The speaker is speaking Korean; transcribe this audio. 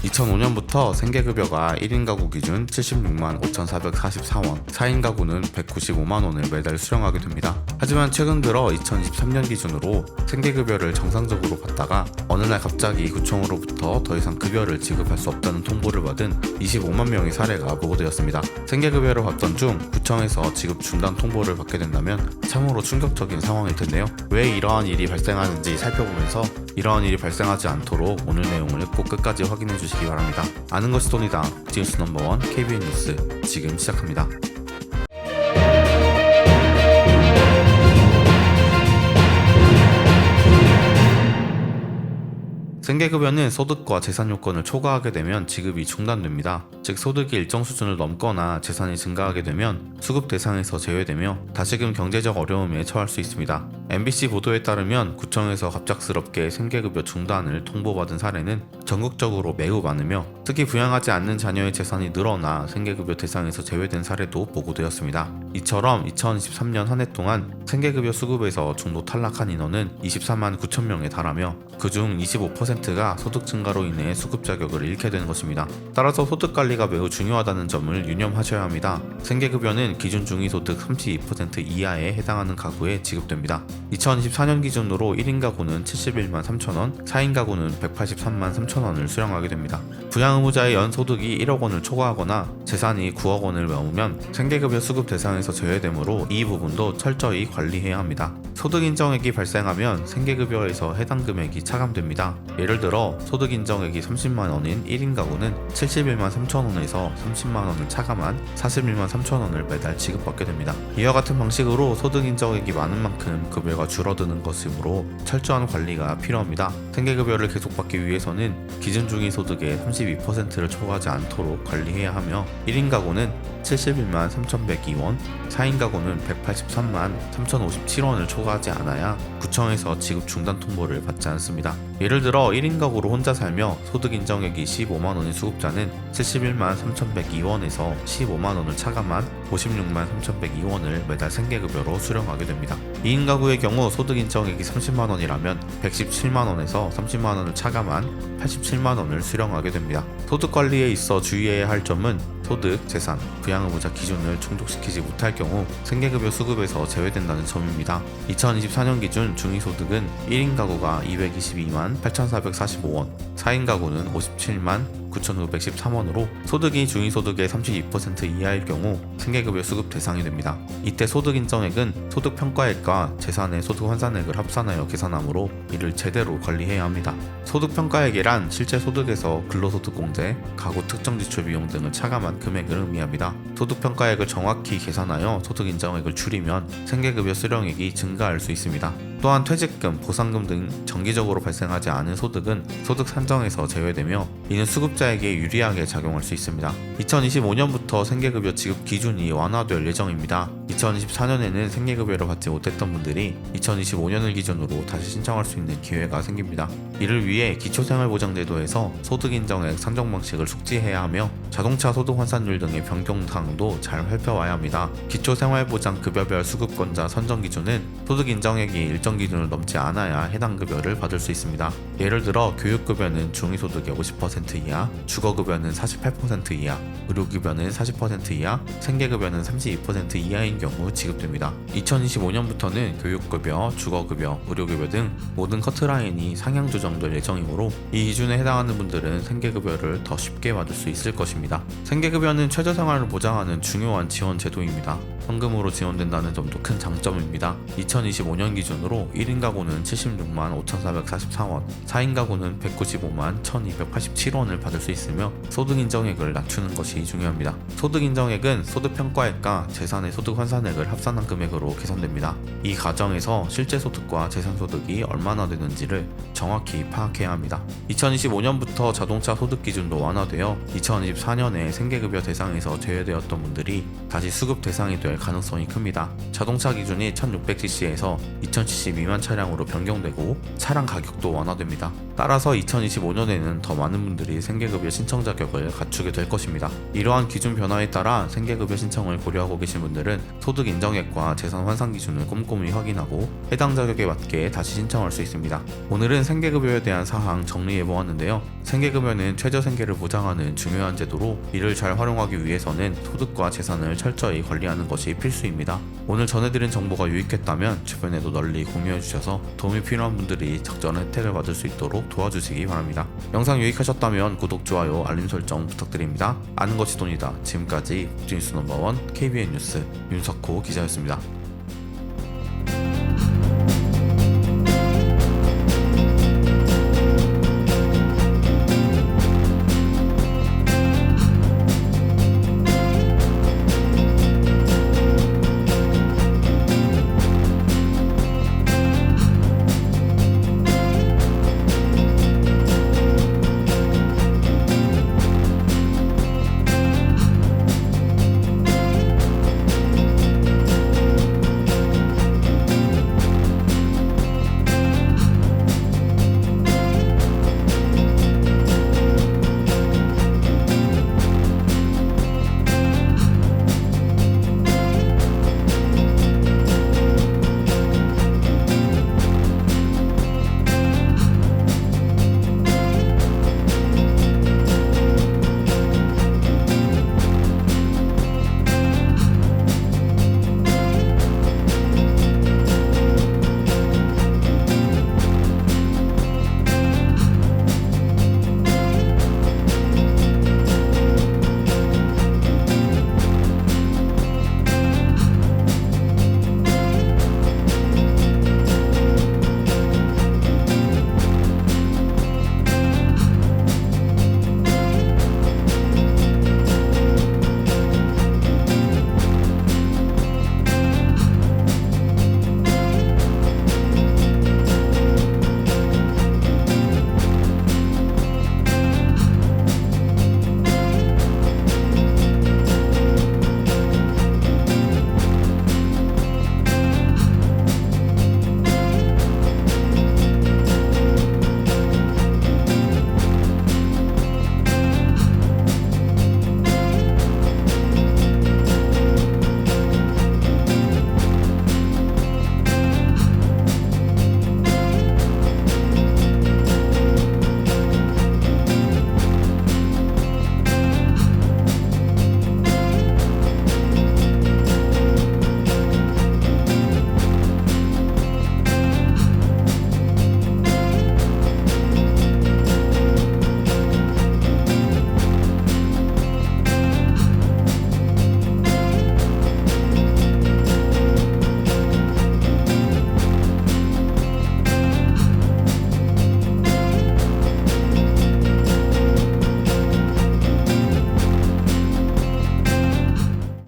2005년부터 생계급여가 1인 가구 기준 76만 5,444원, 4인 가구는 195만원을 매달 수령하게 됩니다. 하지만 최근 들어 2023년 기준으로 생계급여를 정상적으로 받다가 어느 날 갑자기 구청으로부터 더 이상 급여를 지급할 수 없다는 통보를 받은 25만 명의 사례가 보고되었습니다. 생계급여를 받던 중 구청에서 지급 중단 통보를 받게 된다면 참으로 충격적인 상황일 텐데요. 왜 이러한 일이 발생하는지 살펴보면서 이러한 일이 발생하지 않도록 오늘 내용을 꼭 끝까지 확인해 주시기 바랍니다. 아는 것이 돈이다. 뉴스 넘버원 KBN 뉴스 지금 시작합니다. 생계급여는 소득과 재산 요건을 초과하게 되면 지급이 중단됩니다. 즉 소득이 일정 수준을 넘거나 재산이 증가하게 되면 수급 대상에서 제외되며 다시금 경제적 어려움에 처할 수 있습니다. MBC 보도에 따르면 구청에서 갑작스럽게 생계급여 중단을 통보받은 사례는 전국적으로 매우 많으며 특히 부양하지 않는 자녀의 재산이 늘어나 생계급여 대상에서 제외된 사례도 보고되었습니다. 이처럼 2023년 한 해 동안 생계급여 수급에서 중도 탈락한 인원은 24만 9천 명에 달하며 그중 25%가 소득 증가로 인해 수급 자격을 잃게 된 것입니다. 따라서 소득 관리가 매우 중요하다는 점을 유념하셔야 합니다. 생계급여는 기준 중위소득 32% 이하에 해당하는 가구에 지급됩니다. 2024년 기준으로 1인 가구는 71만 3천원, 4인 가구는 183만 3천원을 수령하게 됩니다. 부양 의무자의 연소득이 1억 원을 초과하거나 재산이 9억 원을 넘으면 생계급여 수급 대상에서 제외되므로 이 부분도 철저히 관리해야 합니다. 소득 인정액이 발생하면 생계급여에서 해당 금액이 차감됩니다. 예를 들어 소득 인정액이 30만 원인 1인 가구는 71만 3천 원에서 30만 원을 차감한 41만 3천 원을 매달 지급받게 됩니다. 이와 같은 방식으로 소득 인정액이 많은 만큼 급여가 줄어드는 것이므로 철저한 관리가 필요합니다. 생계급여를 계속 받기 위해서는 기준 중위 소득의 32%를 초과하지 않도록 관리해야 하며 1인 가구는 71만 3,102원, 4인 가구는 183만 3,057원을 초과하지 않아야 구청에서 지급 중단 통보를 받지 않습니다. 예를 들어 1인 가구로 혼자 살며 소득 인정액이 15만 원인 수급자는 71만 3,102원에서 15만 원을 차감한 56만 3,102원을 매달 생계급여로 수령하게 됩니다. 2인 가구의 경우 소득 인정액이 30만 원이라면 117만 원에서 30만 원을 차감한 87만 원을 수령하게 됩니다. 소득 관리에 있어 주의해야 할 점은 소득, 재산, 부양 의무자 기준을 충족시키지 못할 경우 생계급여 수급에서 제외된다는 점입니다. 2024년 기준 중위소득은 1인 가구가 222만 8,445원, 4인 가구는 57만 9,913원으로 소득이 중위소득의 32% 이하일 경우 생계급여 수급 대상이 됩니다. 이때 소득 인정액은 소득 평가액과 재산의 소득 환산액을 합산하여 계산하므로 이를 제대로 관리해야 합니다. 소득 평가액이란 실제 소득에서 근로소득공제, 가구 특정 지출 비용 등을 차감한 금액을 의미합니다. 소득 평가액을 정확히 계산하여 소득 인정액을 줄이면 생계급여 수령액이 증가할 수 있습니다. 또한 퇴직금, 보상금 등 정기적으로 발생하지 않은 소득은 소득 산정에서 제외되며 이는 수급자에게 유리하게 작용할 수 있습니다. 2025년부터 생계급여 지급 기준이 완화될 예정입니다. 2024년에는 생계급여를 받지 못했던 분들이 2025년을 기준으로 다시 신청할 수 있는 기회가 생깁니다. 이를 위해 기초생활보장제도에서 소득인정액 산정 방식을 숙지해야 하며 자동차 소득 환산율 등의 변경 사항도 잘 살펴와야 합니다. 기초생활보장 급여별 수급권자 선정 기준은 소득 인정액이 일정 기준을 넘지 않아야 해당 급여를 받을 수 있습니다. 예를 들어 교육급여는 중위소득의 50% 이하, 주거급여는 48% 이하, 의료급여는 40% 이하, 생계급여는 32% 이하인 경우 지급됩니다. 2025년부터는 교육급여, 주거급여, 의료급여 등 모든 커트라인이 상향 조정될 예정이므로 이 기준에 해당하는 분들은 생계급여를 더 쉽게 받을 수 있을 것입니다. 생계급여는 최저생활을 보장하는 중요한 지원 제도입니다. 현금으로 지원된다는 점도 큰 장점입니다. 2025년 기준으로 1인 가구는 76만 5,444원, 4인 가구는 195만 1,287원을 받을 수 있으며 소득 인정액을 낮추는 것이 중요합니다. 소득 인정액은 소득 평가액과 재산의 소득 환산액을 합산한 금액으로 계산됩니다. 이 과정에서 실제 소득과 재산 소득이 얼마나 되는지를 정확히 파악해야 합니다. 2025년부터 자동차 소득 기준도 완화되어 2024년에 생계급여 대상에서 제외되었던 분들이 다시 수급 대상이 될 가능성이 큽니다. 자동차 기준이 1600cc에서 2000cc 미만 차량으로 변경되고 차량 가격도 완화됩니다. 따라서 2025년에는 더 많은 분들이 생계급여 신청 자격을 갖추게 될 것입니다. 이러한 기준 변화에 따라 생계급여 신청을 고려하고 계신 분들은 소득 인정액과 재산 환산 기준을 꼼꼼히 확인하고 해당 자격에 맞게 다시 신청할 수 있습니다. 오늘은 생계급여에 대한 사항 정리해 보았는데요. 생계급여는 최저 생계를 보장하는 중요한 제도로 이를 잘 활용하기 위해서는 소득과 재산을 철저히 관리하는 것이 필수입니다. 오늘 전해드린 정보가 유익했다면 주변에도 널리 공유해 주셔서 도움이 필요한 분들이 적절한 혜택을 받을 수 있도록 도와주시기 바랍니다. 영상 유익하셨다면 구독, 좋아요, 알림 설정 부탁드립니다. 아는 것이 돈이다. 지금까지 뉴스 넘버원 KBN 뉴스 윤석호 기자였습니다.